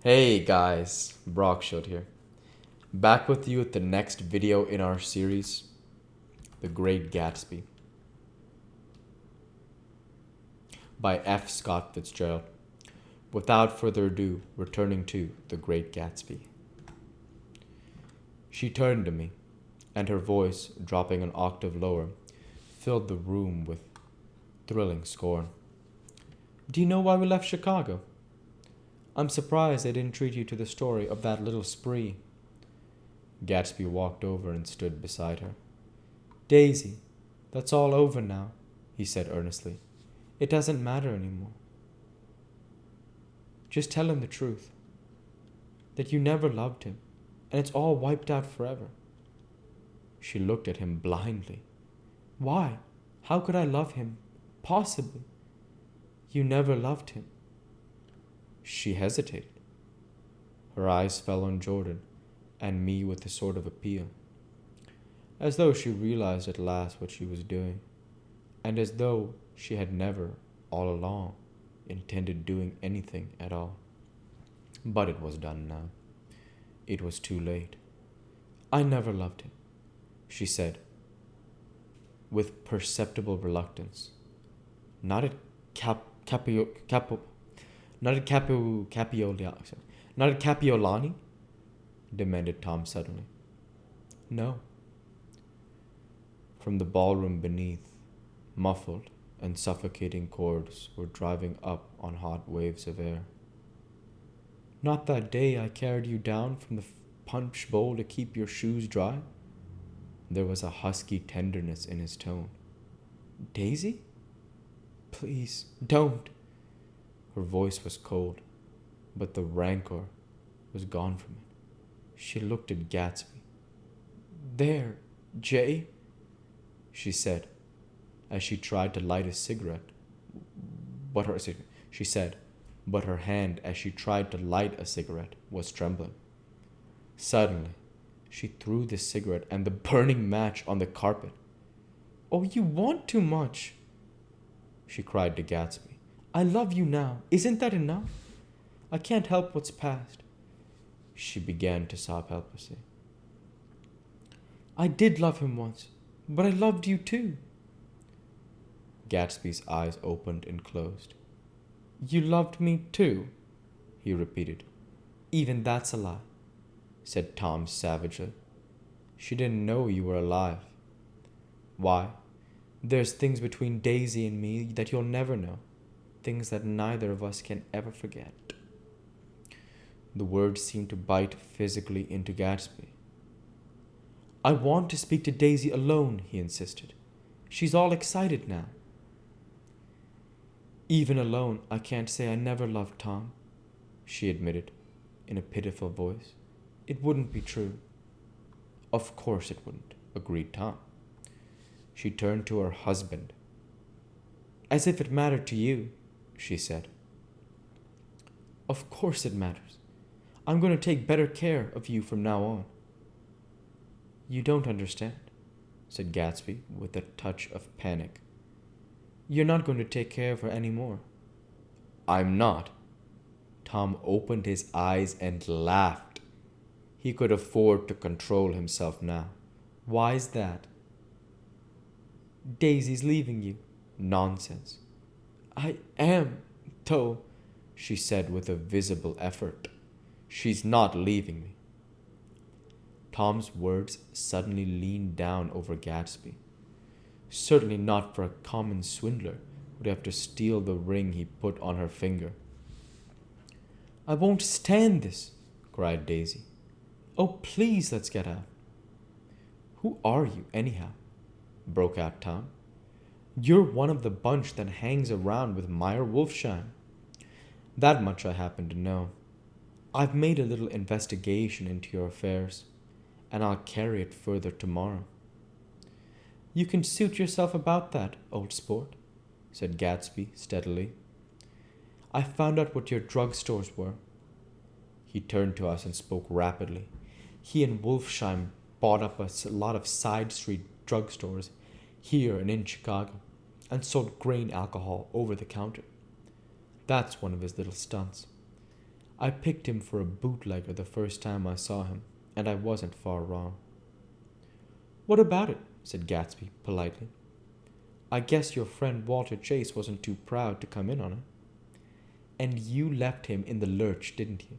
Hey guys, Brockshot here. Back with you with the next video in our series, The Great Gatsby by F. Scott Fitzgerald. Without further ado, returning to The Great Gatsby. She turned to me, and her voice, dropping an octave lower, filled the room with thrilling scorn. Do you know why we left Chicago? I'm surprised they didn't treat you to the story of that little spree. Gatsby walked over and stood beside her. Daisy, that's all over now, he said earnestly. It doesn't matter anymore. Just tell him the truth. That you never loved him, and it's all wiped out forever. She looked at him blindly. Why? How could I love him? Possibly. You never loved him. She hesitated. Her eyes fell on Jordan and me with a sort of appeal, as though she realized at last what she was doing, and as though she had never, all along, intended doing anything at all. But it was done now. It was too late. I never loved him, she said, with perceptible reluctance. Not at not at Capiolani? Demanded Tom suddenly. No. From the ballroom beneath, muffled and suffocating chords were driving up on hot waves of air. Not that day I carried you down from the punch bowl to keep your shoes dry? There was a husky tenderness in his tone. Daisy? Please, don't. Her voice was cold, but the rancor was gone from it. She looked at Gatsby. There, Jay, she said, as she tried to light a cigarette. She said, but her hand as she tried to light a cigarette was trembling. Suddenly, she threw the cigarette and the burning match on the carpet. Oh, you want too much, she cried to Gatsby. I love you now. Isn't that enough? I can't help what's past. She began to sob helplessly. I did love him once, but I loved you too. Gatsby's eyes opened and closed. You loved me too, he repeated. Even that's a lie, said Tom savagely. She didn't know you were alive. Why? There's things between Daisy and me that you'll never know. Things that neither of us can ever forget. The words seemed to bite physically into Gatsby. I want to speak to Daisy alone, he insisted. She's all excited now. Even alone, I can't say I never loved Tom, she admitted, in a pitiful voice. It wouldn't be true. Of course it wouldn't, agreed Tom. She turned to her husband. As if it mattered to you, she said. Of course it matters. I'm going to take better care of you from now on. You don't understand, said Gatsby with a touch of panic. You're not going to take care of her any more. I'm not. Tom opened his eyes and laughed. He could afford to control himself now. Why's that? Daisy's leaving you. Nonsense. I am, though, she said with a visible effort. She's not leaving me. Tom's words suddenly leaned down over Gatsby. Certainly not for a common swindler who'd have to steal the ring he put on her finger. I won't stand this, cried Daisy. Oh, please, let's get out. Who are you, anyhow? Broke out Tom. You're one of the bunch that hangs around with Meyer Wolfsheim. That much I happen to know. I've made a little investigation into your affairs, and I'll carry it further tomorrow. You can suit yourself about that, old sport, said Gatsby steadily. I found out what your drugstores were. He turned to us and spoke rapidly. He and Wolfsheim bought up a lot of side street drugstores here and in Chicago and sold grain alcohol over the counter. That's one of his little stunts. I picked him for a bootlegger the first time I saw him, and I wasn't far wrong." "What about it?" said Gatsby politely. "I guess your friend Walter Chase wasn't too proud to come in on it. And you left him in the lurch, didn't you?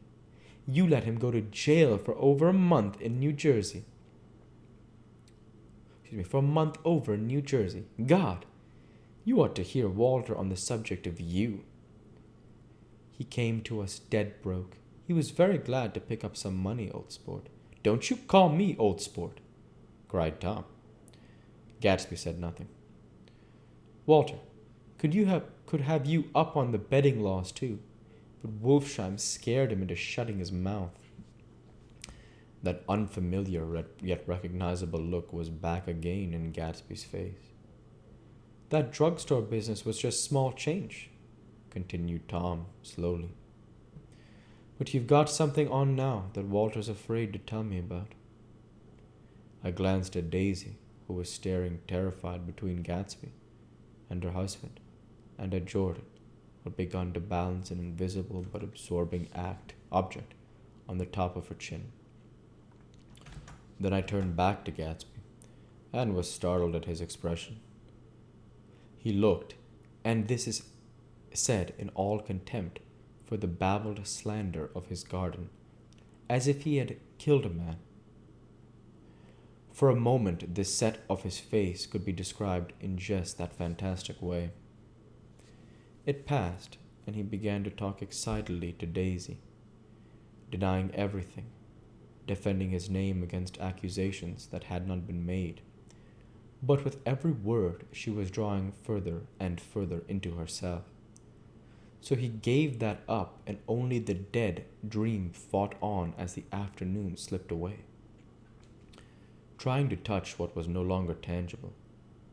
You let him go to jail for over a month in New Jersey. For a month over in New Jersey. God, you ought to hear Walter on the subject of you. He came to us dead broke. He was very glad to pick up some money, old sport." "Don't you call me old sport," cried Tom. Gatsby said nothing. "Walter, could have you up on the betting laws too, but Wolfsheim scared him into shutting his mouth." That unfamiliar yet recognizable look was back again in Gatsby's face. "That drugstore business was just small change," continued Tom slowly. "But you've got something on now that Walter's afraid to tell me about." I glanced at Daisy, who was staring terrified between Gatsby and her husband, and at Jordan, who had begun to balance an invisible but absorbing object on the top of her chin. Then I turned back to Gatsby, and was startled at his expression. He looked, and this is said in all contempt for the babbled slander of his garden, as if he had killed a man. For a moment this set of his face could be described in just that fantastic way. It passed, and he began to talk excitedly to Daisy, denying everything, defending his name against accusations that had not been made. But with every word she was drawing further and further into herself. So he gave that up, and only the dead dream fought on as the afternoon slipped away, trying to touch what was no longer tangible,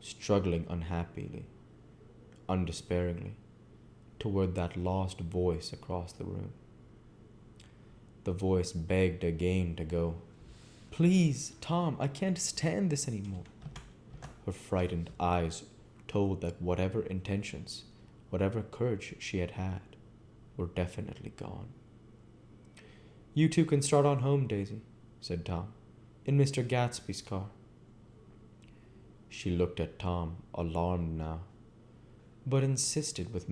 struggling unhappily, undespairingly, toward that lost voice across the room. The voice begged again to go. "Please, Tom, I can't stand this anymore." Her frightened eyes told that whatever intentions, whatever courage she had had, were definitely gone. "You two can start on home, Daisy," said Tom, "in Mr. Gatsby's car." She looked at Tom, alarmed now, but he insisted with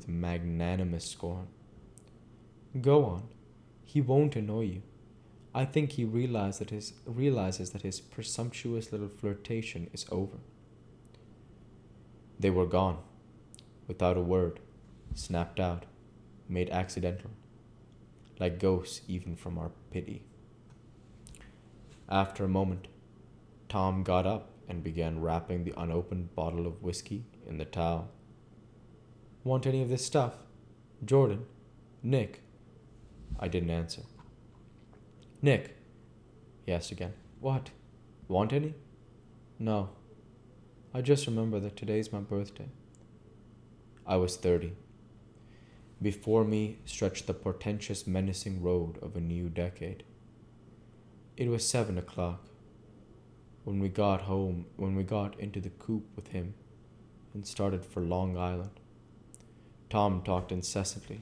magnanimous scorn. "Go on. He won't annoy you. I think he realizes that his presumptuous little flirtation is over." They were gone, without a word, snapped out, made accidental, like ghosts even from our pity. After a moment, Tom got up and began wrapping the unopened bottle of whiskey in the towel. "Want any of this stuff? Jordan? Nick?" I didn't answer. "Nick," he asked again. "What? Want any?" "No. I just remember that today's my birthday." I was 30. Before me stretched the portentous, menacing road of a new decade. It was 7 o'clock when we got into the coupe with him and started for Long Island. Tom talked incessantly,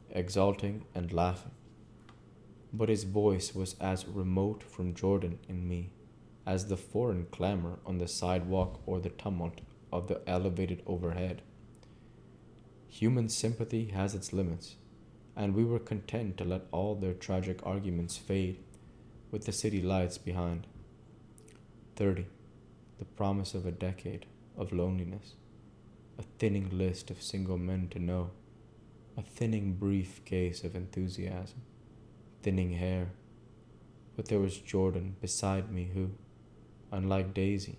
exulting and laughing, but his voice was as remote from Jordan and me as the foreign clamor on the sidewalk or the tumult of the elevated overhead. Human sympathy has its limits, and we were content to let all their tragic arguments fade with the city lights behind. 30, the promise of a decade of loneliness, a thinning list of single men to know, a thinning briefcase of enthusiasm, thinning hair. But there was Jordan beside me who, unlike Daisy,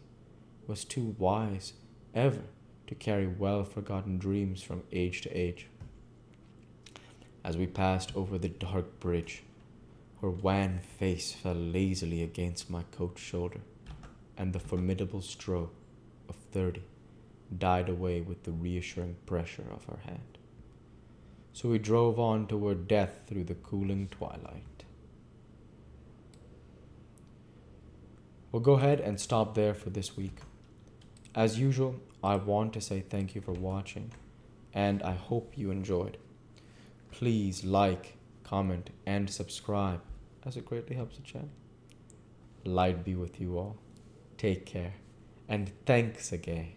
was too wise ever to carry well-forgotten dreams from age to age. As we passed over the dark bridge, her wan face fell lazily against my coat shoulder, and the formidable stroke of 30 died away with the reassuring pressure of her hand. So we drove on toward death through the cooling twilight. We'll go ahead and stop there for this week. As usual, I want to say thank you for watching, and I hope you enjoyed. Please like, comment, and subscribe as it greatly helps the channel. Light be with you all. Take care. And thanks again.